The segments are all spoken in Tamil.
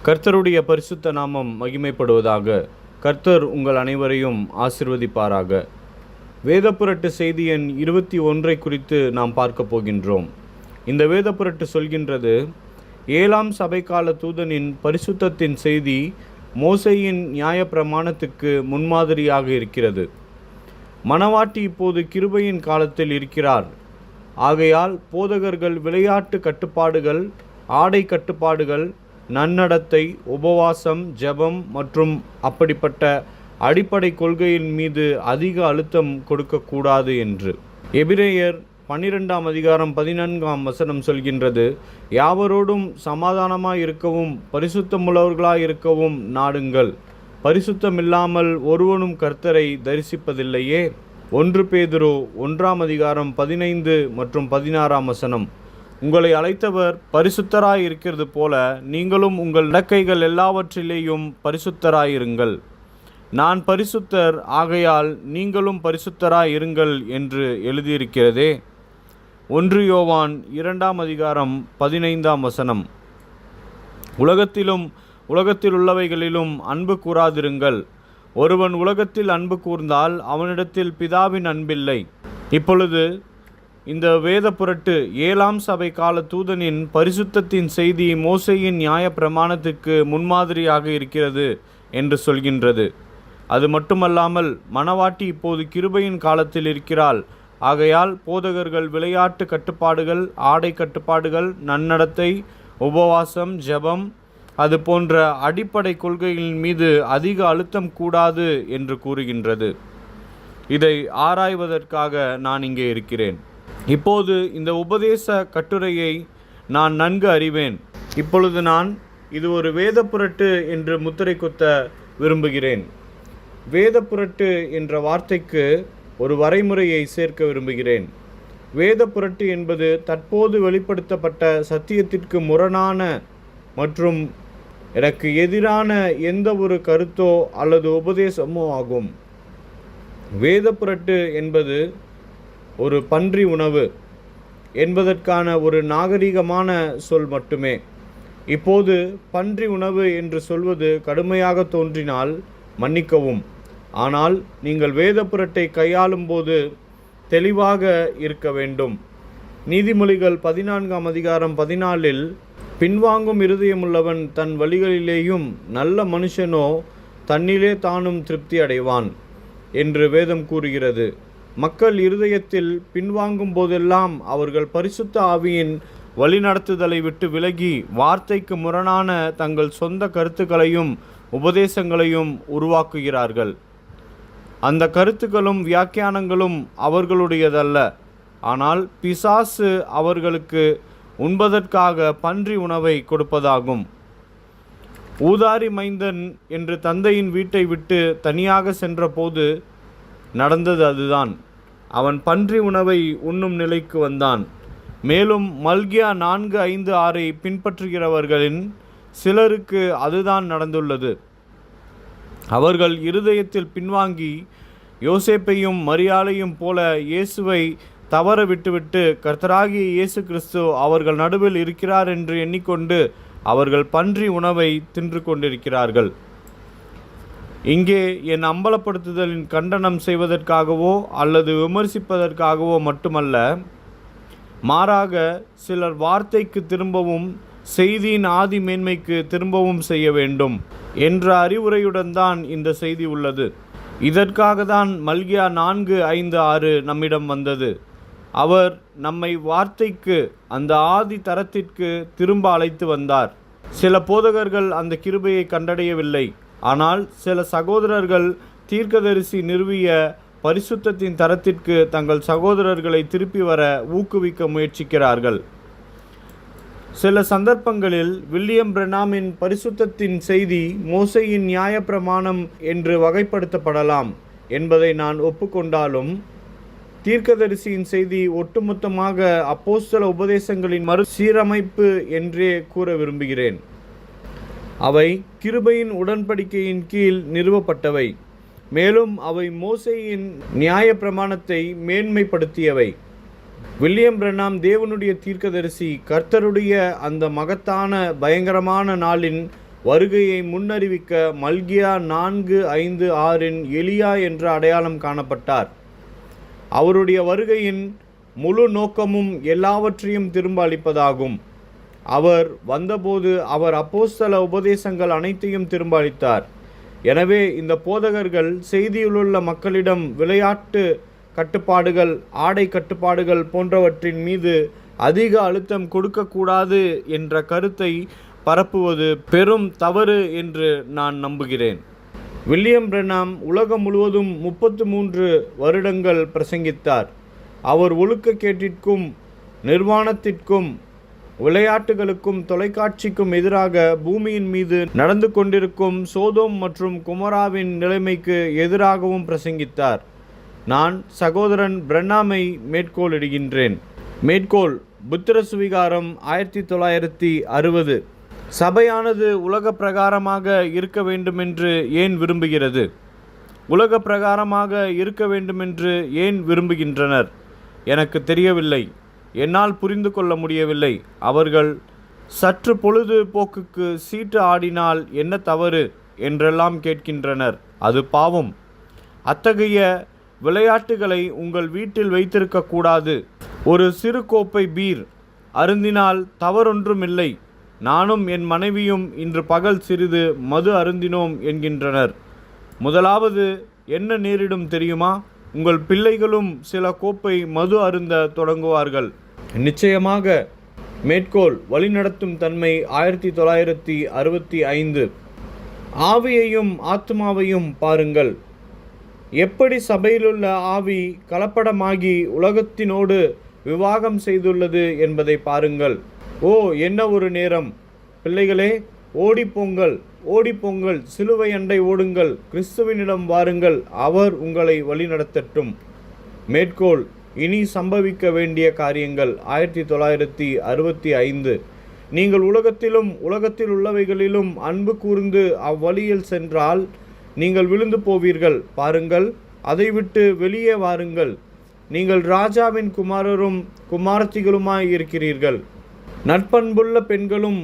கர்த்தருடைய பரிசுத்த நாமம் மகிமைப்படுவதாக. கர்த்தர் உங்கள் அனைவரையும் ஆசிர்வதிப்பாராக. வேதப்புரட்டு செய்தி எண் 21 குறித்து நாம் பார்க்க போகின்றோம். இந்த வேதப்புரட்டு சொல்கின்றது, 7ஆம் சபைக்கால தூதனின் பரிசுத்தத்தின் செய்தி மோசேயின் நியாயப்பிரமாணத்துக்கு முன்மாதிரியாக இருக்கிறது. மணவாட்டி இப்போது கிருபையின் காலத்தில் இருக்கிறார். ஆகையால் போதகர்கள் விளையாட்டு கட்டுப்பாடுகள், ஆடை கட்டுப்பாடுகள், நன்னடத்தை, உபவாசம், ஜெபம் மற்றும் அப்படிப்பட்ட அடிப்படை கொள்கையின் மீது அதிக அழுத்தம் கொடுக்கக்கூடாது என்று எபிரேயர் 12ஆம் அதிகாரம் 14ஆம் வசனம் சொல்கின்றது, யாவரோடும் சமாதானமாய் இருக்கவும் பரிசுத்தமுள்ளவர்களாய் இருக்கவும் நாடுங்கள். பரிசுத்தமில்லாமல் ஒருவனும் கர்த்தரை தரிசிப்பதில்லையே. 1 பேதுரு 1ஆம் அதிகாரம் 15 மற்றும் 16ஆம் வசனம். உங்களை அழைத்தவர் பரிசுத்தராய் இருக்கிறது போல நீங்களும் உங்கள் நடக்கைகள் எல்லாவற்றிலேயும் பரிசுத்தராயிருங்கள். நான் பரிசுத்தர், ஆகையால் நீங்களும் பரிசுத்தராய் இருங்கள் என்று எழுதியிருக்கிறதே. 1 யோவான் 2ஆம் அதிகாரம் 15ஆம் வசனம். உலகத்தில் உள்ளவைகளிலும் அன்பு கூறாதிருங்கள். ஒருவன் உலகத்தில் அன்பு கூர்ந்தால் அவனிடத்தில் பிதாவின் அன்பில்லை. இப்பொழுது இந்த வேத புரட்டு 7ஆம் சபை கால தூதனின் பரிசுத்தத்தின் செய்தி மோசேயின் நியாய பிரமாணத்துக்கு முன்மாதிரியாக இருக்கிறது என்று சொல்கின்றது. அது மட்டுமல்லாமல் மணவாட்டி இப்போது கிருபையின் காலத்தில் இருக்கிறாள். ஆகையால் போதகர்கள் விளையாட்டு கட்டுப்பாடுகள், ஆடை கட்டுப்பாடுகள், நன்னடத்தை, உபவாசம், ஜெபம், அது போன்ற அடிப்படை கொள்கைகளின் மீது அதிக அழுத்தம் கூடாது என்று கூறுகின்றது. இதை ஆராய்வதற்காக நான் இங்கே இருக்கிறேன். இப்போது இந்த உபதேச கட்டுரையை நான் நன்கு அறிவேன். இப்பொழுது நான் இது ஒரு வேத புரட்டு என்று முத்திரை குத்த விரும்புகிறேன். வேத புரட்டு என்ற வார்த்தைக்கு ஒரு வரைமுறையை சேர்க்க விரும்புகிறேன். வேத புரட்டு என்பது தற்போது வெளிப்படுத்தப்பட்ட சத்தியத்திற்கு முரணான மற்றும் எனக்கு எதிரான எந்த ஒரு கருத்தோ அல்லது உபதேசமோ ஆகும். வேத புரட்டு என்பது ஒரு பன்றி உணவு என்பதற்கான ஒரு நாகரிகமான சொல் மட்டுமே. இப்போது பன்றி உணவு என்று சொல்வது கடுமையாக தோன்றினால் மன்னிக்கவும். ஆனால் நீங்கள் வேத புரட்டை கையாளும் போது தெளிவாக இருக்க வேண்டும். நீதிமொழிகள் 14ஆம் அதிகாரம் 14இல், பின்வாங்கும் இருதயமுள்ளவன் தன் வழிகளிலேயும் நல்ல மனுஷனோ தன்னிலே தானும் திருப்தி அடைவான் என்று வேதம் கூறுகிறது. மக்கள் இருதயத்தில் பின்வாங்கும் போதெல்லாம் அவர்கள் பரிசுத்த ஆவியின் வழிநடத்துதலை விட்டு விலகி வார்த்தைக்கு முரணான தங்கள் சொந்த கருத்துக்களையும் உபதேசங்களையும் உருவாக்குகிறார்கள். அந்த கருத்துக்களும் வியாக்கியானங்களும் அவர்களுடையதல்ல, ஆனால் பிசாசு அவர்களுக்கு உண்பதற்காக பன்றி உணவை கொடுப்பதாகும். ஊதாரி மைந்தன் என்று தந்தையின் வீட்டை விட்டு தனியாக சென்றபோது நடந்தது அதுதான். அவன் பன்றி உணவை உண்ணும் நிலைக்கு வந்தான். மேலும் மல்கியா 4:5-6 பின்பற்றுகிறவர்களின் சிலருக்கு அதுதான் நடந்துள்ளது. அவர்கள் இருதயத்தில் பின்வாங்கி யோசேப்பையும் மரியாளையும் போல இயேசுவை தவற விட்டுவிட்டு கர்த்தராகிய இயேசு கிறிஸ்து அவர்கள் நடுவில் இருக்கிறார் என்று எண்ணிக்கொண்டு அவர்கள் பன்றி உணவை தின்று கொண்டிருக்கிறார்கள். இங்கே என் அம்பலப்படுத்துதலின் கண்டனம் செய்வதற்காகவோ அல்லது விமர்சிப்பதற்காகவோ மட்டுமல்ல, மாறாக சிலர் வார்த்தைக்கு திரும்பவும் செய்தியின் ஆதி மேன்மைக்கு திரும்பவும் செய்ய வேண்டும் என்ற அறிவுரையுடன் தான் இந்த செய்தி உள்ளது. இதற்காக தான் மல்கியா 4:5-6 நம்மிடம் வந்தது. அவர் நம்மை வார்த்தைக்கு, அந்த ஆதி தரத்திற்கு திரும்ப அழைத்து வந்தார். சில போதகர்கள் அந்த கிருபையை கண்டடையவில்லை. ஆனால் சில சகோதரர்கள் தீர்க்கதரிசி நிறுவிய பரிசுத்தத்தின் தரத்திற்கு தங்கள் சகோதரர்களை திருப்பி வர ஊக்குவிக்க முயற்சிக்கிறார்கள். சில சந்தர்ப்பங்களில் வில்லியம் பிரெனாமின் பரிசுத்தத்தின் செய்தி மோசேயின் நியாயப்பிரமாணம் என்று வகைப்படுத்தப்படலாம் என்பதை நான் ஒப்புக்கொண்டாலும், தீர்க்கதரிசியின் செய்தி ஒட்டுமொத்தமாக அப்போஸ்தல உபதேசங்களின் மறுசீரமைப்பு என்றே கூற விரும்புகிறேன். அவை கிருபையின் உடன்படிக்கையின் கீழ் நிறுவப்பட்டவை. மேலும் அவை மோசேயின் நியாய பிரமாணத்தை மேன்மைப்படுத்தியவை. வில்லியம் பிரெனாம் தேவனுடைய தீர்க்கதரிசி கர்த்தருடைய அந்த மகத்தான பயங்கரமான நாளின் வருகையை முன்னறிவிக்க மல்கியா 4:5-6 எலியா என்ற அடையாளம் காணப்பட்டார். அவருடைய வருகையின் முழு நோக்கமும் எல்லாவற்றையும் திரும்ப அளிப்பதாகும். அவர் வந்தபோது அவர் அப்போஸ்தல உபதேசங்கள் அனைத்தையும் திரும்ப அளித்தார். எனவே இந்த போதகர்கள் செய்தியிலுள்ள மக்களிடம் விளையாட்டு கட்டுப்பாடுகள், ஆடை கட்டுப்பாடுகள் போன்றவற்றின் மீது அதிக அழுத்தம் கொடுக்கக்கூடாது என்ற கருத்தை பரப்புவது பெரும் தவறு என்று நான் நம்புகிறேன். வில்லியம் பிரெனாம் உலகம் முழுவதும் 33 வருடங்கள் பிரசங்கித்தார். அவர் ஒழுக்கக்கேட்டிற்கும், நிர்வாணத்திற்கும், விளையாட்டுகளுக்கும், தொலைக்காட்சிக்கும் எதிராக பூமியின் மீது நடந்து கொண்டிருக்கும் சோதோம் மற்றும் குமராவின் நிலைமைக்கு எதிராகவும் பிரசங்கித்தார். நான் சகோதரன் பிரென்னாமை மேற்கோளிடுகின்றேன். மேற்கோள்: புத்திர சுவிகாரம் 1960. சபையானது உலக பிரகாரமாக இருக்க வேண்டுமென்று ஏன் விரும்புகிறது? உலக பிரகாரமாக இருக்க வேண்டுமென்று ஏன் விரும்புகின்றனர்? எனக்கு தெரியவில்லை. என்னால் புரிந்து கொள்ள முடியவில்லை. அவர்கள் சற்று பொழுதுபோக்குக்கு சீட்டு ஆடினால் என்ன தவறு என்றெல்லாம் கேட்கின்றனர். அது பாவம். அத்தகைய விளையாட்டுகளை உங்கள் வீட்டில் வைத்திருக்கக்கூடாது. ஒரு சிறு கோப்பை பீர் அருந்தினால் தவறொன்றுமில்லை. நானும் என் மனைவியும் இன்று பகல் சிறிது மது அருந்தினோம் என்கின்றனர். முதலாவது என்ன நேரிடும் தெரியுமா? உங்கள் பிள்ளைகளும் சில கோப்பை மது அருந்த தொடங்குவார்கள். நிச்சயமாக. மேற்கோள்: வழிநடத்தும் தன்மை 1965. ஆவியையும் ஆத்மாவையும் பாருங்கள். எப்படி சபையிலுள்ள ஆவி கலப்படமாகி உலகத்தினோடு விவாகம் செய்துள்ளது என்பதை பாருங்கள். ஓ, என்ன ஒரு நேரம்! பிள்ளைகளே, ஓடிப்போங்கள், ஓடிப்போங்கள், சிலுவை அண்டை ஓடுங்கள், கிறிஸ்துவினிடம் வாருங்கள், அவர் உங்களை வழிநடத்தட்டும். மேற்கோள்: இனி சம்பவிக்க வேண்டிய காரியங்கள் 1965. நீங்கள் உலகத்திலும் உலகத்தில் உள்ளவைகளிலும் அன்பு கூர்ந்து அவ்வழியில் சென்றால் நீங்கள் விழுந்து போவீர்கள். பாருங்கள், அதை விட்டு வெளியே வாருங்கள். நீங்கள் ராஜாவின் குமாரரும் குமாரத்திகளுமாய் இருக்கிறீர்கள். நற்பண்புள்ள பெண்களும்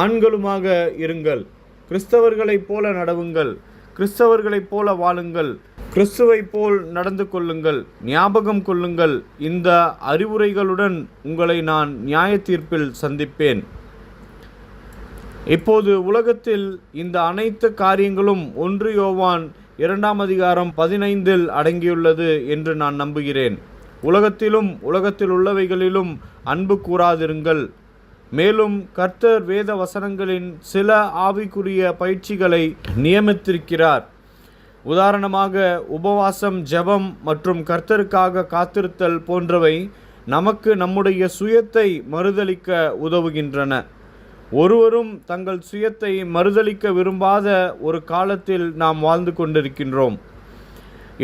ஆண்களுமாக இருங்கள். கிறிஸ்தவர்களைப் போல நடவுங்கள். கிறிஸ்தவர்களைப் போல வாழுங்கள். கிறிஸ்துவைப் போல் நடந்து கொள்ளுங்கள். ஞாபகம் கொள்ளுங்கள், இந்த அறிவுரைகளுடன் உங்களை நான் நியாய தீர்ப்பில் சந்திப்பேன். இப்போது உலகத்தில் இந்த அனைத்து காரியங்களும் 1 யோவான் 2:15 அடங்கியுள்ளது என்று நான் நம்புகிறேன். உலகத்திலும் உலகத்தில் உள்ளவைகளிலும் அன்பு கூறாதிருங்கள். மேலும் கர்த்தர் வேத வசனங்களின் சில ஆவிக்குரிய பயிற்சிகளை நியமித்திருக்கிறார். உதாரணமாக உபவாசம், ஜெபம் மற்றும் கர்த்தருக்காக காத்திருத்தல் போன்றவை நமக்கு நம்முடைய சுயத்தை மறுதலிக்க உதவுகின்றன. ஒருவரும் தங்கள் சுயத்தை மறுதலிக்க விரும்பாத ஒரு காலத்தில் நாம் வாழ்ந்து கொண்டிருக்கின்றோம்.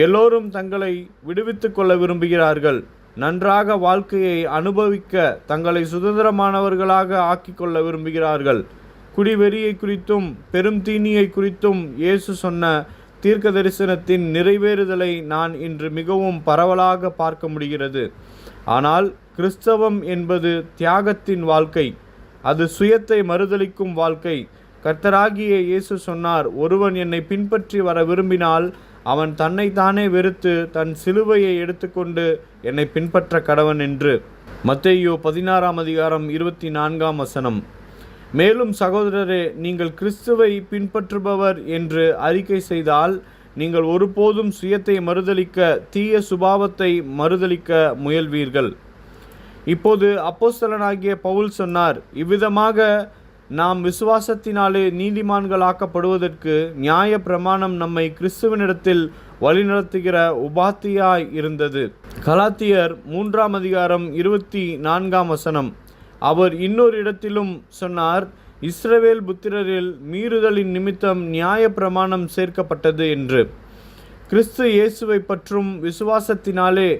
எல்லோரும் தங்களை விடுவித்து கொள்ள விரும்புகிறார்கள். நன்றாக வாழ்க்கையை அனுபவிக்க தங்களை சுதந்திரமானவர்களாக ஆக்கிக்கொள்ள விரும்புகிறார்கள். குடிவெறியை குறித்தும் பெரும் தீனியை குறித்தும் இயேசு சொன்ன தீர்க்க தரிசனத்தின் நிறைவேறுதலை நான் இன்று மிகவும் பரவலாக பார்க்க முடிகிறது. ஆனால் கிறிஸ்தவம் என்பது தியாகத்தின் வாழ்க்கை. அது சுயத்தை மறுதலிக்கும் வாழ்க்கை. கர்த்தராகிய இயேசு சொன்னார், ஒருவன் என்னை பின்பற்றி வர விரும்பினால் அவன் தன்னைத்தானே வெறுத்து தன் சிலுவையை எடுத்துக்கொண்டு என்னை பின்பற்ற கடவன் என்று. மத்தேயு 16:24. மேலும் சகோதரரே, நீங்கள் கிறிஸ்துவை பின்பற்றுபவர் என்று அறிக்கை செய்தால் நீங்கள் ஒருபோதும் சுயத்தை மறுதலிக்க, தீய சுபாவத்தை மறுதலிக்க முயல்வீர்கள். இப்போது அப்போஸ்தலனாகிய பவுல் சொன்னார், இவ்விதமாக நாம் விசுவாசத்தினாலே நீதிமான்களாக்கப்படுவதற்கு நியாய பிரமாணம் நம்மை கிறிஸ்துவனிடத்தில் வழிநடத்துகிற உபாத்தியாய் இருந்தது. கலாத்தியர் 3:24. அவர் இன்னொரு இடத்திலும் சொன்னார், இஸ்ரவேல் புத்திரரில் மீறுதலின் நிமித்தம் நியாய பிரமாணம் சேர்க்கப்பட்டது என்று. கிறிஸ்து இயேசுவை பற்றும் விசுவாசத்தினாலே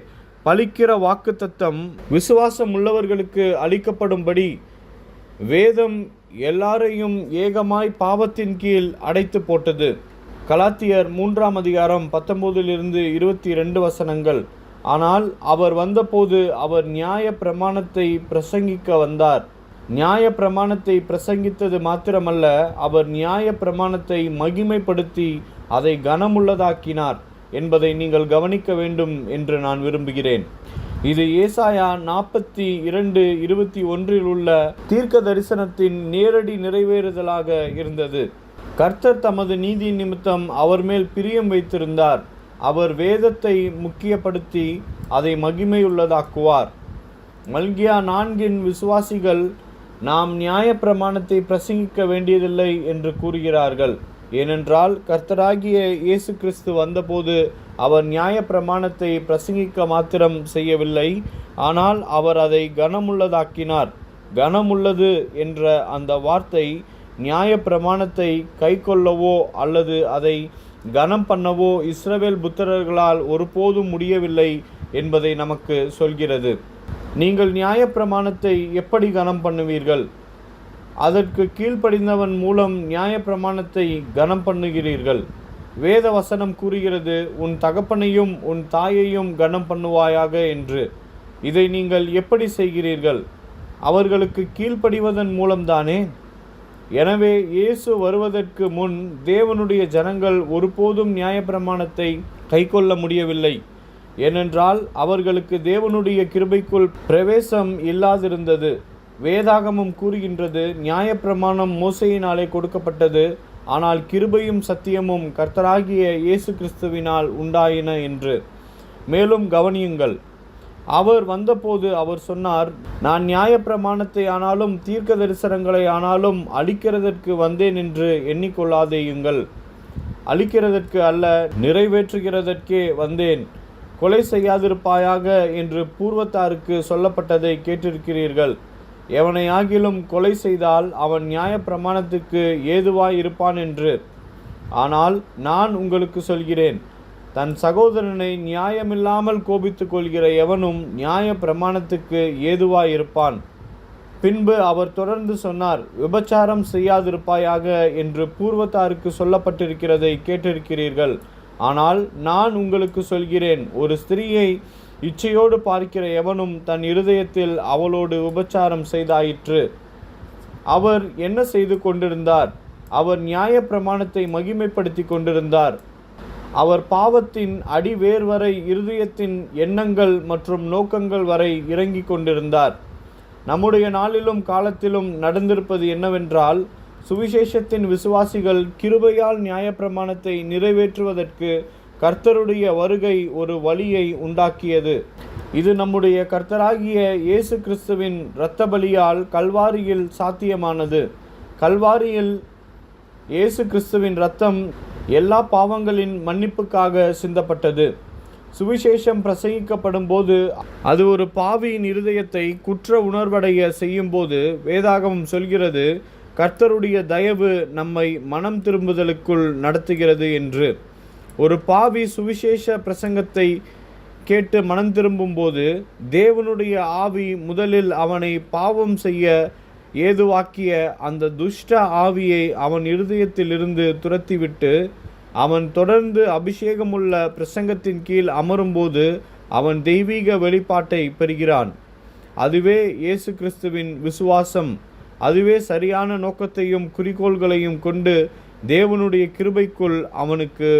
பலிக்கிற வாக்குத்தத்தம் விசுவாசம் உள்ளவர்களுக்கு அளிக்கப்படும்படி வேதம் எல்லாரையும் ஏகமாய் பாவத்தின் கீழ் அடைத்து போட்டது. கலாத்தியர் 3:19-22 ஆனால் அவர் வந்தபோது அவர் நியாய பிரமாணத்தை பிரசங்கிக்க வந்தார். நியாய பிரமாணத்தை பிரசங்கித்தது மாத்திரமல்ல, அவர் நியாய பிரமாணத்தை மகிமைப்படுத்தி அதை கனமுள்ளதாக்கினார் என்பதை நீங்கள் கவனிக்க வேண்டும் என்று நான் விரும்புகிறேன். இது ஏசாயா 42:21 உள்ள தீர்க்க தரிசனத்தின் நேரடி நிறைவேறுதலாக இருந்தது. கர்த்தர் தமது நீதி நிமித்தம் அவர் மேல் பிரியம் வைத்திருந்தார். அவர் வேதத்தை முக்கியப்படுத்தி அதை மகிமையுள்ளதாக்குவார். மல்கியா 4 விசுவாசிகள் நாம் நியாய பிரமாணத்தை பிரசங்கிக்க வேண்டியதில்லை என்று கூறுகிறார்கள். ஏனென்றால் கர்த்தராகிய இயேசு கிறிஸ்து வந்தபோது அவர் நியாய பிரமாணத்தை பிரசங்கிக்க மாத்திரம் செய்யவில்லை, ஆனால் அவர் அதை கனமுள்ளதாக்கினார். கனமுள்ளது என்ற அந்த வார்த்தை நியாய பிரமாணத்தை கைக்கொள்ளவோ அல்லது அதை கனம் பண்ணவோ இஸ்ரவேல் புத்திரர்களால் ஒருபோதும் முடியவில்லை என்பதை நமக்கு சொல்கிறது. நீங்கள் நியாய பிரமாணத்தை எப்படி கனம் பண்ணுவீர்கள்? அதற்கு கீழ்ப்படிந்தவன் மூலம் நியாய பிரமாணத்தை கனம் பண்ணுகிறீர்கள். வேத வசனம் கூறுகிறது, உன் தகப்பனையும் உன் தாயையும் கனம் பண்ணுவாயாக என்று. இதை நீங்கள் எப்படி செய்கிறீர்கள்? அவர்களுக்கு கீழ்ப்படிவதன் மூலம்தானே. எனவே இயேசு வருவதற்கு முன் தேவனுடைய ஜனங்கள் ஒருபோதும் நியாயப்பிரமாணத்தை கைக்கொள்ள முடியவில்லை. ஏனென்றால் அவர்களுக்கு தேவனுடைய கிருபைக்குள் பிரவேசம் இல்லாதிருந்தது. வேதாகமம் கூறுகின்றது, நியாயப்பிரமாணம் மோசேயினாலே கொடுக்கப்பட்டது, ஆனால் கிருபையும் சத்தியமும் கர்த்தராகிய இயேசு கிறிஸ்துவினால் உண்டாயின என்று. மேலும் கவனியுங்கள், அவர் வந்தபோது அவர் சொன்னார், நான் நியாயப்பிரமாணத்தை ஆனாலும் தீர்க்க தரிசனங்களை ஆனாலும் அழிக்கிறதற்கு வந்தேன் என்று எண்ணிக்கொள்ளாதேயுங்கள். அழிக்கிறதற்கு அல்ல, நிறைவேற்றுகிறதற்கே வந்தேன். கொலை செய்யாதிருப்பாயாக என்று பூர்வத்தாருக்கு சொல்லப்பட்டதை கேட்டிருக்கிறீர்கள். எவனையாகிலும் கொலை செய்தால் அவன் நியாயப்பிரமாணத்துக்கு ஏதுவாய் இருப்பான் என்று. ஆனால் நான் உங்களுக்கு சொல்கிறேன், தன் சகோதரனை நியாயமில்லாமல் கோபித்துக் கொள்கிற எவனும் நியாய பிரமாணத்துக்கு ஏதுவாயிருப்பான். பின்பு அவர் தொடர்ந்து சொன்னார், விபச்சாரம் செய்யாதிருப்பாயாக என்று பூர்வத்தாருக்கு சொல்லப்பட்டிருக்கிறதை கேட்டிருக்கிறீர்கள். ஆனால் நான் உங்களுக்கு சொல்கிறேன், ஒரு ஸ்திரீயை இச்சையோடு பார்க்கிற எவனும் தன் இருதயத்தில் அவளோடு விபச்சாரம் செய்தாயிற்று. அவர் என்ன செய்து கொண்டிருந்தார்? அவர் நியாய பிரமாணத்தை மகிமைப்படுத்தி கொண்டிருந்தார். அவர் பாவத்தின் அடிவேர் வரை, இருதயத்தின் எண்ணங்கள் மற்றும் நோக்கங்கள் வரை இறங்கி கொண்டிருந்தார். நம்முடைய நாளிலும் காலத்திலும் நடந்திருப்பது என்னவென்றால், சுவிசேஷத்தின் விசுவாசிகள் கிருபையால் நியாயப்பிரமாணத்தை நிறைவேற்றுவதற்கு கர்த்தருடைய வருகை ஒரு வழியை உண்டாக்கியது. இது நம்முடைய கர்த்தராகிய இயேசு கிறிஸ்துவின் இரத்த பலியால் கல்வாரியில் சாத்தியமானது. கல்வாரியில் இயேசு கிறிஸ்துவின் இரத்தம் எல்லா பாவங்களின் மன்னிப்புக்காக சிந்தப்பட்டது. சுவிசேஷம் பிரசங்கிக்கப்படும் போது அது ஒரு பாவியின் இருதயத்தை குற்ற உணர்வடைய செய்யும் போது வேதாகமம் சொல்கிறது, கர்த்தருடைய தயவு நம்மை மனம் திரும்புதலுக்குள் நடத்துகிறது என்று. ஒரு பாவி சுவிசேஷ பிரசங்கத்தை கேட்டு மனம் திரும்பும்போது தேவனுடைய ஆவி முதலில் அவனை பாவம் செய்ய ஏதுவாக்கிய அந்த துஷ்ட ஆவியை அவன் இருதயத்திலிருந்து துரத்திவிட்டு அவன் தொடர்ந்து அபிஷேகமுள்ள பிரசங்கத்தின் கீழ் அமரும்போது அவன் தெய்வீக வெளிப்பாட்டை பெறுகிறான். அதுவே இயேசு கிறிஸ்துவின் விசுவாசம். அதுவே சரியான நோக்கத்தையும் குறிக்கோள்களையும் கொண்டு தேவனுடைய கிருபைக்குள் அவனுக்கு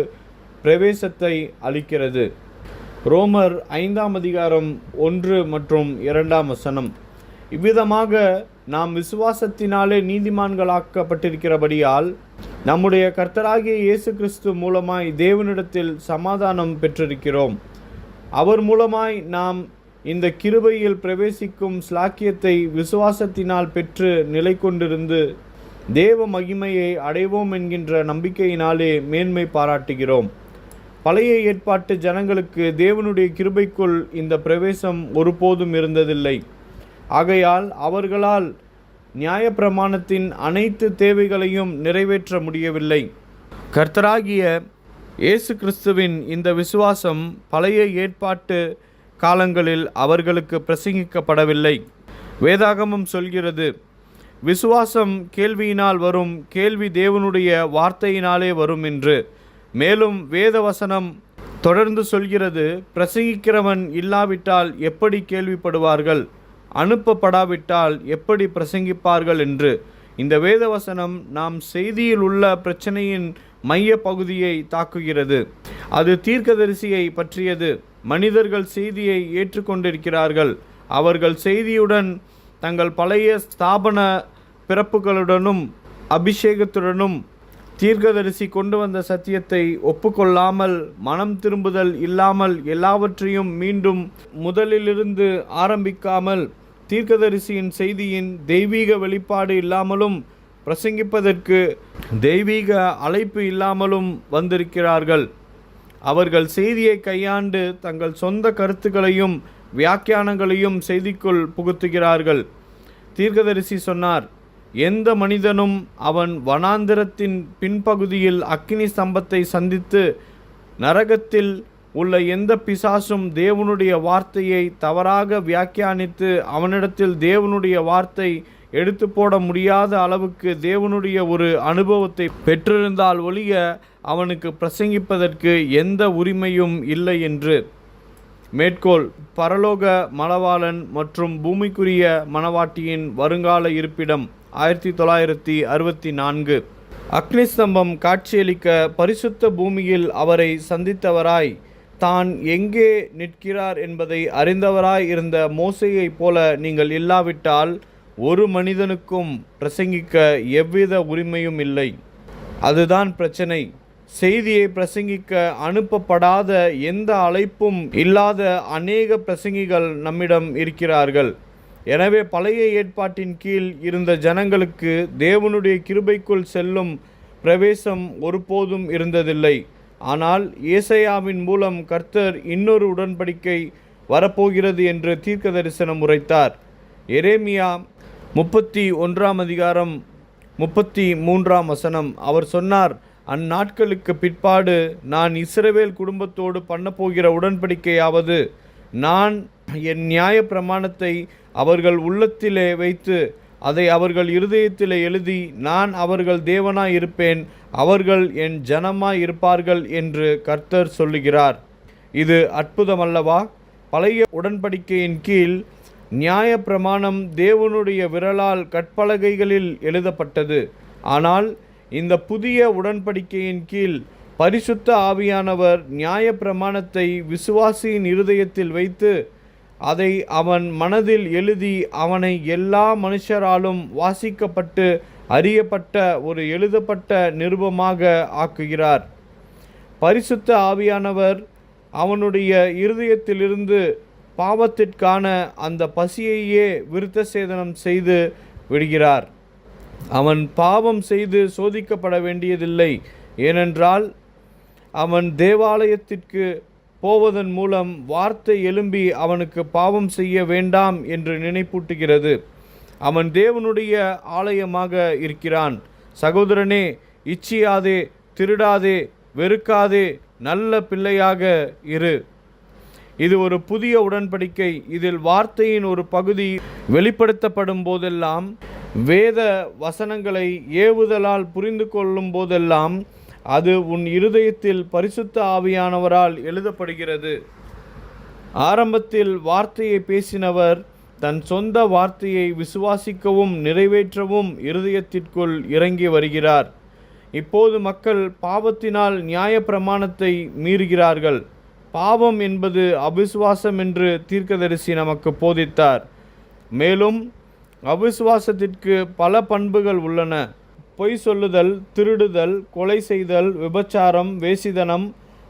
பிரவேசத்தை அளிக்கிறது. ரோமர் 5:1 மற்றும் 2 இவ்விதமாக நாம் விசுவாசத்தினாலே நீதிமான்களாக்கப்பட்டிருக்கிறபடியால் நம்முடைய கர்த்தராகிய இயேசு கிறிஸ்து மூலமாய் தேவனிடத்தில் சமாதானம் பெற்றிருக்கிறோம். அவர் மூலமாய் நாம் இந்த கிருபையில் பிரவேசிக்கும் ஸ்லாக்கியத்தை விசுவாசத்தினால் பெற்று நிலை கொண்டிருந்து தேவ மகிமையை அடைவோம் என்கின்ற நம்பிக்கையினாலே மேன்மை பாராட்டுகிறோம். பழைய ஏற்பாட்டு ஜனங்களுக்கு தேவனுடைய கிருபைக்குள் இந்த பிரவேசம் ஒருபோதும் இருந்ததில்லை. ஆகையால் அவர்களால் நியாயப்பிரமாணத்தின் அனைத்து தேவைகளையும் நிறைவேற்ற முடியவில்லை. கர்த்தராகிய இயேசு கிறிஸ்துவின் இந்த விசுவாசம் பழைய ஏற்பாட்டு காலங்களில் அவர்களுக்கு பிரசங்கிக்கப்படவில்லை. வேதாகமம் சொல்கிறது, விசுவாசம் கேள்வியினால் வரும், கேள்வி தேவனுடைய வார்த்தையினாலே வரும் என்று. மேலும் வேதவசனம் தொடர்ந்து சொல்கிறது, பிரசங்கிக்கிறவன் இல்லாவிட்டால் எப்படி கேள்விப்படுவார்கள்? அனுப்பப்படாவிட்டால் எப்படி பிரசங்கிப்பார்கள் என்று. இந்த வேதவசனம் நாம் செய்தியில் உள்ள பிரச்சனையின் மைய பகுதியை தாக்குகிறது. அது தீர்க்கதரிசியை பற்றியது. மனிதர்கள் செய்தியை ஏற்றுக்கொண்டிருக்கிறார்கள். அவர்கள் செய்தியுடன் தங்கள் பழைய ஸ்தாபன பிறப்புகளுடனும் அபிஷேகத்துடனும் தீர்க்கதரிசி கொண்டு வந்த சத்தியத்தை ஒப்புக்கொள்ளாமல், மனம் திரும்புதல் இல்லாமல், எல்லாவற்றையும் மீண்டும் முதலிலிருந்து ஆரம்பிக்காமல், தீர்க்கதரிசியின் செய்தியின் தெய்வீக வெளிப்பாடு இல்லாமலும் பிரசங்கிப்பதற்கு தெய்வீக அழைப்பு இல்லாமலும் வந்திருக்கிறார்கள். அவர்கள் செய்தியை கையாண்டு தங்கள் சொந்த கருத்துக்களையும் வியாக்கியானங்களையும் செய்திக்குள் புகுத்துகிறார்கள். தீர்க்கதரிசி சொன்னார், எந்த மனிதனும் அவன் வனாந்திரத்தின் பின்பகுதியில் அக்கினி ஸ்தம்பத்தை சந்தித்து, நரகத்தில் உள்ள எந்த பிசாசும் தேவனுடைய வார்த்தையை தவறாக வியாக்கியானித்து அவனிடத்தில் தேவனுடைய வார்த்தை எடுத்து போட முடியாத அளவுக்கு தேவனுடைய ஒரு அனுபவத்தை பெற்றிருந்தால் ஒழிய அவனுக்கு பிரசங்கிப்பதற்கு எந்த உரிமையும் இல்லை என்று. மேற்கோள்: பரலோக மணவாளன் மற்றும் பூமிக்குரிய மணவாட்டியின் வருங்கால இருப்பிடம் 1964. அக்னிஸ்தம்பம் காட்சியளிக்க பரிசுத்த பூமியில் அவரை சந்தித்தவராய், தான் எங்கே நிற்கிறார் என்பதை அறிந்தவராய் இருந்த மோசேயைப் போல நீங்கள் இல்லாவிட்டால் ஒரு மனிதனுக்கும் பிரசங்கிக்க எவ்வித உரிமையும் இல்லை. அதுதான் பிரச்சனை. செய்தியை பிரசங்கிக்க அனுப்பப்படாத, எந்த அழைப்பும் இல்லாத அநேக பிரசங்கிகள் நம்மிடம் இருக்கிறார்கள். எனவே பழைய ஏற்பாட்டின் கீழ் இருந்த ஜனங்களுக்கு தேவனுடைய கிருபைக்குள் செல்லும் பிரவேசம் ஒருபோதும் இருந்ததில்லை. ஆனால் ஏசாயாவின் மூலம் கர்த்தர் இன்னொரு உடன்படிக்கை வரப்போகிறது என்று தீர்க்க தரிசனம் உரைத்தார். எரேமியா 31 33 அவர் சொன்னார், அந்நாட்களுக்கு பிற்பாடு நான் இஸ்ரவேல் குடும்பத்தோடு பண்ணப்போகிற உடன்படிக்கையாவது, நான் என் நியாய பிரமாணத்தை அவர்கள் உள்ளத்திலே வைத்து அதை அவர்கள் இருதயத்திலே எழுதி, நான் அவர்கள் தேவனாய் இருப்பேன், அவர்கள் என் ஜனமாய் இருப்பார்கள் என்று கர்த்தர் சொல்லுகிறார். இது அற்புதமல்லவா? பழைய உடன்படிக்கையின் கீழ் நியாய பிரமாணம் தேவனுடைய விரலால் கற்பலகைகளில் எழுதப்பட்டது. ஆனால் இந்த புதிய உடன்படிக்கையின் கீழ் பரிசுத்த ஆவியானவர் நியாய பிரமாணத்தை விசுவாசியின் இருதயத்தில் வைத்து அதை அவன் மனதில் எழுதி அவனை எல்லா மனுஷராலும் வாசிக்கப்பட்டு அறியப்பட்ட ஒரு எழுதப்பட்ட நிருபமாக ஆக்குகிறார். பரிசுத்த ஆவியானவர் அவனுடைய இருதயத்திலிருந்து பாவத்திற்கான அந்த பசியையே விருத்த சேதனம் செய்து விடுகிறார். அவன் பாவம் செய்து சோதிக்கப்பட வேண்டியதில்லை. ஏனென்றால் அவன் தேவாலயத்திற்கு போவதன் மூலம் வார்த்தை எழும்பி அவனுக்கு பாவம் செய்ய வேண்டாம் என்று நினைப்பூட்டுகிறது. அவன் தேவனுடைய ஆலயமாக இருக்கிறான். சகோதரனே, இச்சியாதே, திருடாதே, வெறுக்காதே, நல்ல பிள்ளையாக இரு. இது ஒரு புதிய உடன்படிக்கை. இதில் வார்த்தையின் ஒரு பகுதி வெளிப்படுத்தப்படும் போதெல்லாம், வேத வசனங்களை ஏவுதலால் புரிந்து கொள்ளும் போதெல்லாம் அது உன் இருதயத்தில் பரிசுத்த ஆவியானவரால் எழுதப்படுகிறது. ஆரம்பத்தில் வார்த்தையை பேசினவர் தன் சொந்த வார்த்தையை விசுவாசிக்கவும் நிறைவேற்றவும் இருதயத்திற்குள் இறங்கி வருகிறார். இப்போது மக்கள் பாவத்தினால் நியாய பிரமாணத்தை மீறுகிறார்கள். பாவம் என்பது அவிசுவாசம் என்று தீர்க்கதரிசி நமக்கு போதித்தார். மேலும் அவிசுவாசத்திற்கு பல பண்புகள் உள்ளன. பொய் சொல்லுதல், திருடுதல், கொலை செய்தல், விபச்சாரம், வேசித்தனம்.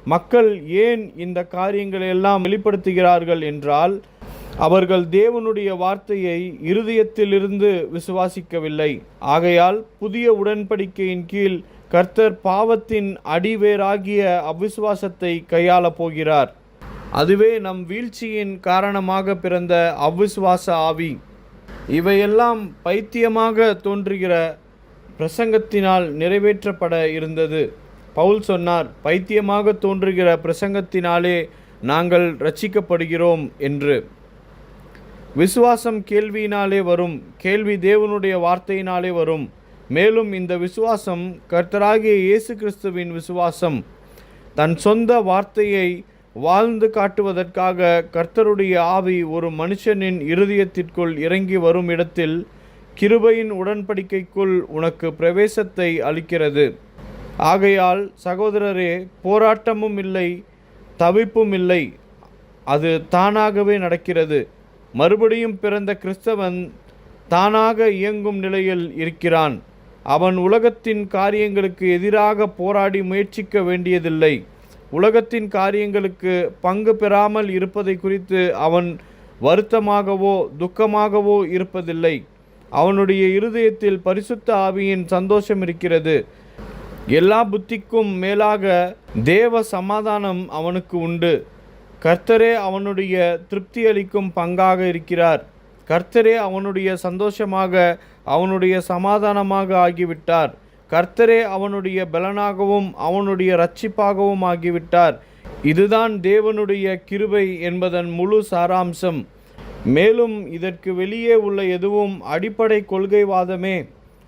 மக்கள் ஏன் இந்த காரியங்களெல்லாம் வெளிப்படுத்துகிறார்கள் என்றால், அவர்கள் தேவனுடைய வார்த்தையை இருதயத்திலிருந்து விசுவாசிக்கவில்லை. ஆகையால் புதிய உடன்படிக்கையின் கீழ் கர்த்தர் பாவத்தின் அடிவேராகிய அவிசுவாசத்தை கையாளப் போகிறார். அதுவே நம் வீழ்ச்சியின் காரணமாக பிறந்த அவிசுவாச ஆவி. இவையெல்லாம் பைத்தியமாக தோன்றுகிற பிரசங்கத்தினால் நிறைவேற்றப்பட இருந்தது. பவுல் சொன்னார், பைத்தியமாக தோன்றுகிற பிரசங்கத்தினாலே நாங்கள் ரட்சிக்கப்படுகிறோம் என்று. விசுவாசம் கேள்வியினாலே வரும், கேள்வி தேவனுடைய வார்த்தையினாலே வரும். மேலும் இந்த விசுவாசம் கர்த்தராகிய இயேசு கிறிஸ்துவின் விசுவாசம். தன் சொந்த வார்த்தையை வாழ்ந்து காட்டுவதற்காக கர்த்தருடைய ஆவி ஒரு மனுஷனின் இருதயத்திற்குள் இறங்கி வரும் இடத்தில் கிருபையின் உடன்படிக்கைக்குள் உனக்கு பிரவேசத்தை அளிக்கிறது. ஆகையால் சகோதரரே, போராட்டமும் இல்லை, தவிப்பும் இல்லை, அது தானாகவே நடக்கிறது. மறுபடியும் பிறந்த கிறிஸ்தவன் தானாக இயங்கும் நிலையில் இருக்கிறான். அவன் உலகத்தின் காரியங்களுக்கு எதிராக போராடி முயற்சிக்க வேண்டியதில்லை. உலகத்தின் காரியங்களுக்கு பங்கு பெறாமல் இருப்பதை குறித்து அவன் வருத்தமாகவோ துக்கமாகவோ இருப்பதில்லை. அவனுடைய இருதயத்தில் பரிசுத்த ஆவியின் சந்தோஷம் இருக்கிறது. எல்லா புத்திக்கும் மேலாக தேவ சமாதானம் அவனுக்கு உண்டு. கர்த்தரே அவனுடைய திருப்தி அளிக்கும் பங்காக இருக்கிறார். கர்த்தரே அவனுடைய சந்தோஷமாக, அவனுடைய சமாதானமாக ஆகிவிட்டார். கர்த்தரே அவனுடைய பலனாகவும் அவனுடைய இரட்சிப்பாகவும் ஆகிவிட்டார். இதுதான் தேவனுடைய கிருபை என்பதன் முழு சாராம்சம். மேலும் இதற்கு வெளியே உள்ள எதுவும் அடிப்படை கொள்கைவாதமே.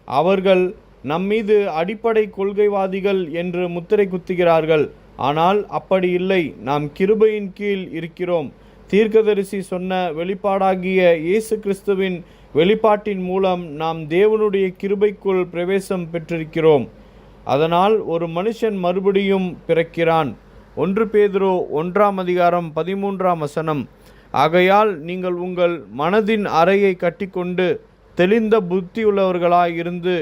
அவர்கள் நம்மீது அடிப்படை கொள்கைவாதிகள் என்று முத்திரை குத்துகிறார்கள். ஆனால் அப்படி இல்லை. நாம் கிருபையின் கீழ் இருக்கிறோம். தீர்க்கதரிசி சொன்ன வெளிப்பாடாகிய இயேசு கிறிஸ்துவின் வெளிப்பாட்டின் மூலம் நாம் தேவனுடைய கிருபைக்குள் பிரவேசம் பெற்றிருக்கிறோம். அதனால் ஒரு மனுஷன் மறுபடியும் பிறக்கிறான். 1 பேதுரு 1:13 ஆகையால் நீங்கள் உங்கள் மனதின் அறையை கட்டிக்கொண்டு தெளிந்த புத்தியுள்ளவர்களாய் இருந்து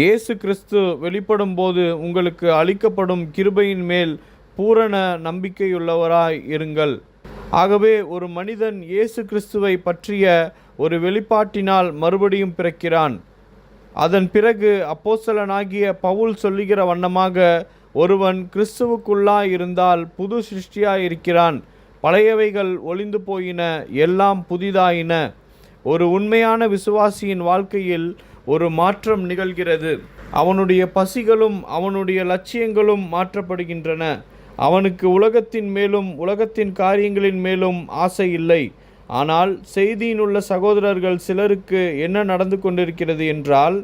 இயேசு கிறிஸ்து வெளிப்படும் போது உங்களுக்கு அளிக்கப்படும் கிருபையின் மேல் பூரண நம்பிக்கையுள்ளவராய் இருங்கள். ஆகவே ஒரு மனிதன் இயேசு கிறிஸ்துவை பற்றிய ஒரு வெளிப்பாட்டினால் மறுபடியும் பிறக்கிறான். அதன் பிறகு அப்போஸ்தலனாகிய பவுல் சொல்லுகிற வண்ணமாக, ஒருவன் கிறிஸ்துவுக்குள்ளாய் இருந்தால் புது சிருஷ்டியாய் இருக்கிறான், பழையவைகள் ஒளிந்து போயின, எல்லாம் புதிதாயின. ஒரு உண்மையான விசுவாசியின் வாழ்க்கையில் ஒரு மாற்றம் நிகழ்கிறது. அவனுடைய பசிகளும் அவனுடைய லட்சியங்களும் மாற்றப்படுகின்றன. அவனுக்கு உலகத்தின் மேலும் உலகத்தின் காரியங்களின் மேலும் ஆசை இல்லை. ஆனால் செய்தியினுள்ள சகோதரர்கள் சிலருக்கு என்ன நடந்து கொண்டிருக்கிறது என்றால்,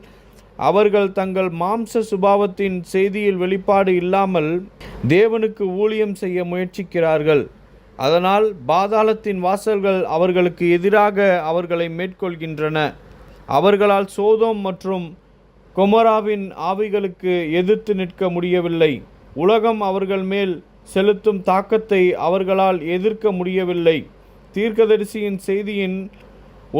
அவர்கள் தங்கள் மாம்ச சுபாவத்தின் செய்தியில் வெளிப்பாடு இல்லாமல் தேவனுக்கு ஊழியம் செய்ய முயற்சிக்கிறார்கள். அதனால் பாதாளத்தின் வாசல்கள் அவர்களுக்கு எதிராக அவர்களை மேற்கொள்கின்றன. அவர்களால் சோதோம் மற்றும் கொமோராவின் ஆவிகளுக்கு எதிர்த்து நிற்க முடியவில்லை. உலகம் அவர்கள் மேல் செலுத்தும் தாக்கத்தை அவர்களால் எதிர்க்க முடியவில்லை. தீர்க்கதரிசியின் செய்தியின்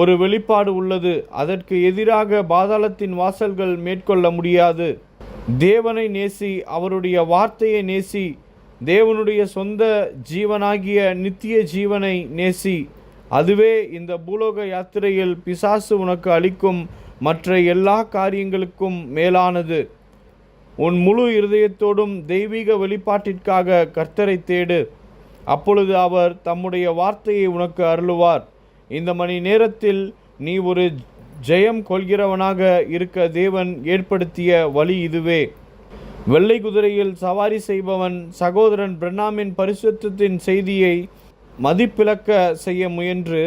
ஒரு வெளிப்பாடு உள்ளது. அதற்கு எதிராக பாதாளத்தின் வாசல்கள் மேற்கொள்ள முடியாது. தேவனை நேசி, அவருடைய வார்த்தையை நேசி, தேவனுடைய சொந்த ஜீவனாகிய நித்திய ஜீவனை நேசி. அதுவே இந்த பூலோக யாத்திரையில் பிசாசு உனக்கு அளிக்கும் மற்ற எல்லா காரியங்களுக்கும் மேலானது. உன் முழு இருதயத்தோடும் தெய்வீக வெளிப்பாட்டிற்காக கர்த்தரை தேடு. அப்பொழுது அவர் தம்முடைய வார்த்தையை உனக்கு அருளுவார். இந்த மணி நேரத்தில் நீ ஒரு ஜெயம் கொள்கிறவனாக இருக்க தேவன் ஏற்படுத்திய வழி இதுவே. வெள்ளை குதிரையில் சவாரி செய்பவன் சகோதரன் பிரணாமின் பரிசுத்தத்தின் செய்தியை மதிப்பிழக்க செய்ய முயன்று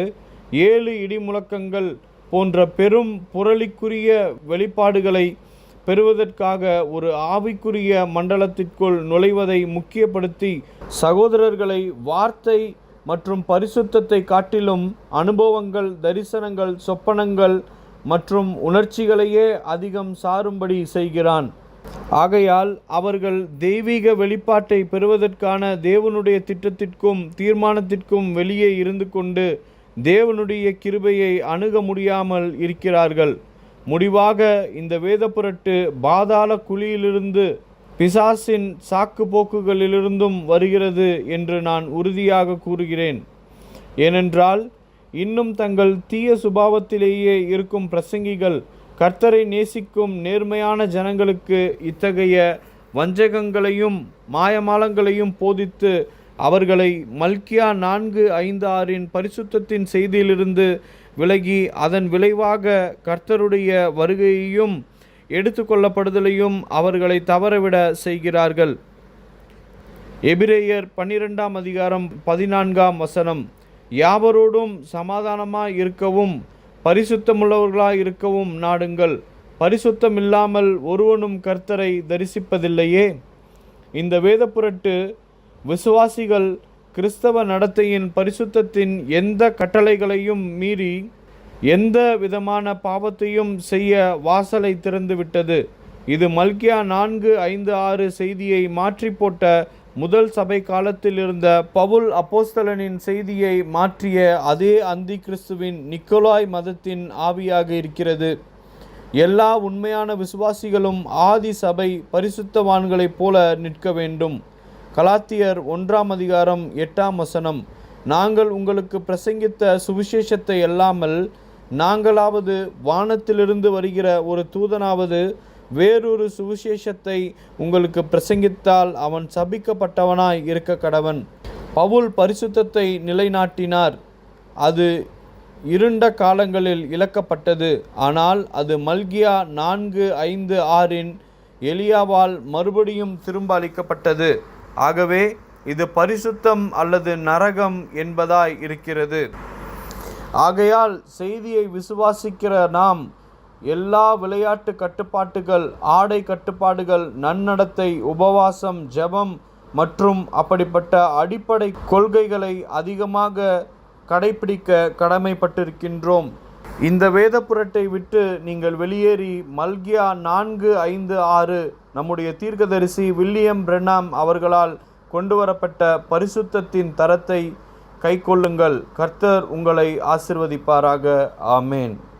7 இடிமுழக்கங்கள் போன்ற பெரும் புரளிக்குரிய வெளிப்பாடுகளை பெறுவதற்காக ஒரு ஆவிக்குரிய மண்டலத்திற்குள் நுழைவதை முக்கியப்படுத்தி சகோதரர்களை வார்த்தை மற்றும் பரிசுத்தத்தை காட்டிலும் அனுபவங்கள், தரிசனங்கள், சொப்பனங்கள் மற்றும் உணர்ச்சிகளையே அதிகம் சாரும்படி செய்கிறான். ஆகையால் அவர்கள் தெய்வீக வெளிப்பாட்டை பெறுவதற்கான தேவனுடைய திட்டத்திற்கும் தீர்மானத்திற்கும் வெளியே இருந்து கொண்டு தேவனுடைய கிருபையை அணுக முடியாமல் இருக்கிறார்கள். முடிவாக இந்த வேத புரட்டு பாதாள குழியிலிருந்து, பிசாசின் சாக்கு போக்குகளிலிருந்தும் வருகிறது என்று நான் உறுதியாக கூறுகிறேன். ஏனென்றால் இன்னும் தங்கள் தீய சுபாவத்திலேயே இருக்கும் பிரசங்கிகள் கர்த்தரை நேசிக்கும் நேர்மையான ஜனங்களுக்கு இத்தகைய வஞ்சகங்களையும் மாயமாலங்களையும் போதித்து அவர்களை மல்கியா 4:5-6 பரிசுத்தத்தின் செய்தியிலிருந்து விலகி அதன் விளைவாக கர்த்தருடைய வருகையையும் எடுத்துக்கொள்ளப்படுதலையும் அவர்களை தவறவிட செய்கிறார்கள். எபிரேயர் 12:14 யாவரோடும் சமாதானமாய் இருக்கவும் பரிசுத்தமுள்ளவர்களாய் இருக்கவும் நாடுங்கள். பரிசுத்தம் இல்லாமல் ஒருவனும் கர்த்தரை தரிசிப்பதில்லையே. இந்த வேத புரட்டு விசுவாசிகள் கிறிஸ்தவ நடத்தையின் பரிசுத்தத்தின் எந்த கட்டளைகளையும் மீறி எந்த விதமான பாவத்தையும் செய்ய வாசலை திறந்துவிட்டது. இது மல்கியா 4:5-6 செய்தியை மாற்றி போட்ட முதல் சபை காலத்தில் இருந்த பவுல் அப்போஸ்தலனின் செய்தியை மாற்றிய அதே அந்தி கிறிஸ்துவின் நிக்கோலாய் மதத்தின் ஆவியாக இருக்கிறது. எல்லா உண்மையான விசுவாசிகளும் ஆதி சபை பரிசுத்தவான்களைப் போல நிற்க வேண்டும். கலாத்தியர் 1:8 நாங்கள் உங்களுக்கு பிரசங்கித்த சுவிசேஷத்தை அல்லாமல் நாங்களாவது வானத்திலிருந்து வருகிற ஒரு தூதனாவது வேறொரு சுவிசேஷத்தை உங்களுக்கு பிரசங்கித்தால் அவன் சபிக்கப்பட்டவனாய் இருக்க கடவன். பவுல் பரிசுத்தத்தை நிலைநாட்டினார். அது இருண்ட காலங்களில் இழக்கப்பட்டது. ஆனால் அது மல்கியா 4:5-6 எலியாவால் மறுபடியும் திரும்ப அளிக்கப்பட்டது. ஆகவே இது பரிசுத்தம் அல்லது நரகம் என்பதாய் இருக்கிறது. ஆகையால் செய்தியை விசுவாசிக்கிற நாம் எல்லா விளையாட்டு கட்டுப்பாட்டுகள், ஆடை கட்டுப்பாடுகள், நன்னடத்தை, உபவாசம், ஜெபம் மற்றும் அப்படிப்பட்ட அடிப்படை கொள்கைகளை அதிகமாக கடைபிடிக்க கடமைப்பட்டிருக்கின்றோம். இந்த வேத புரட்டை விட்டு நீங்கள் வெளியேறி மல்கியா 4:5-6 நம்முடைய தீர்க்கதரிசி வில்லியம் பிரென்னாம் அவர்களால் கொண்டு வரப்பட்ட பரிசுத்தத்தின் தரத்தை கைக்கொள்ளுங்கள். கர்த்தர் உங்களை ஆசீர்வதிப்பாராக. ஆமேன்.